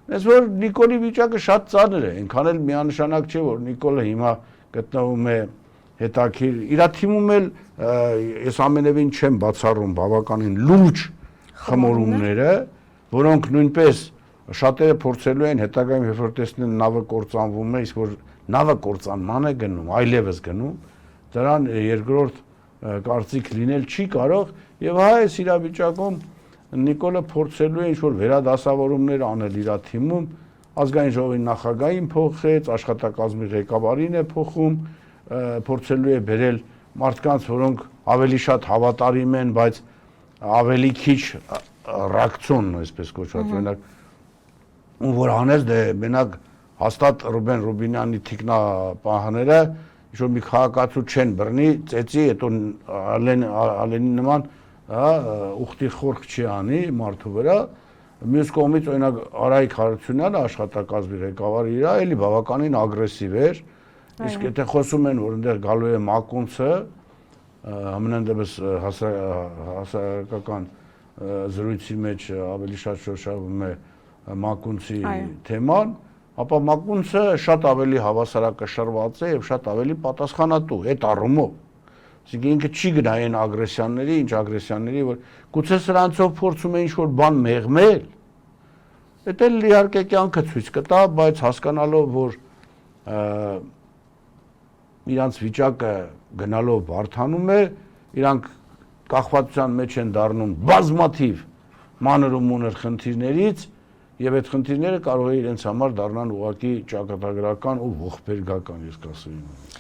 Ես որ Նիկոլի վիճակը շատ ծանր է, այնքան էլ միանշանակ չէ, որ Նիկոլը հիմա գտնվում է հետաքրքիր, իր թիմում էլ ես ամենևին չեմ բացառում բավականին լուրջ խմորումները, որոնք նույնպես շատերը փորձելու են հետագայում երբ որ տեսնեն նավը կործանվում է, իսկ որ նավը կործանման է գնում, այլևս գնում, դրան երկրորդ կարծիք լինել չի կարող եւ հա այս իրավիճակում Նիկոլը փորձելու է ինչ-որ վերադասավորումներ անել իր թիմում, ազգային ժողովի նախագահին փոխեց, աշխատակազմի ղեկավարին է փոխում, փորձելու է բերել մարդկանց, որոնք ավելի շատ հավատարիմ են, բայց ավելի քիչ ռեակցիոն, այսպես կոչված, օրինակ, ու որ անես դե մենակ հաստատ Ռուբեն Ռուբինյանի թիկնապահները ինչ-որ մի քաղաքացու չեն բռնի, ծեծի, հետո Ալենի նման ուխտի խորք չի անի մարդու վրա, մյուս կողմից օրինակ Արայիկ Հարությունյանը աշխատակազմի ղեկավարը իր էլի բավականին ագրեսիվ էր, իսկ եթե խոսում են որ այնտեղ գալու է Մակունցը, ամենայն դեպս հասարակական զրույցի մեջ ավելի շատ շոշափում է Մակունցի թեման, ապա Մակունցը շատ ավելի հավասարակշռված է եւ շատ ավելի պատասխանատու այդ առումով։ Այսինքն ինքը չի գնա այն ագրեսիաների, ինչ ագրեսիաների, որ գուցե սրանցով փորձում է ինչ-որ բան մեղմել, դա էլ իհարկե կյանքը ցույց կտա, բայց հասկանալով, որ իրանց վիճակը գնալով բարթանում է, իրանք կախվածության մեջ են դառնում բազմաթիվ մանր ու մունր խնդիրներից, եւ այդ խնդիրները կարող է իրենց համար դառնան ուղղակի ճակատագրական ու ողբերգական, ես կասեի։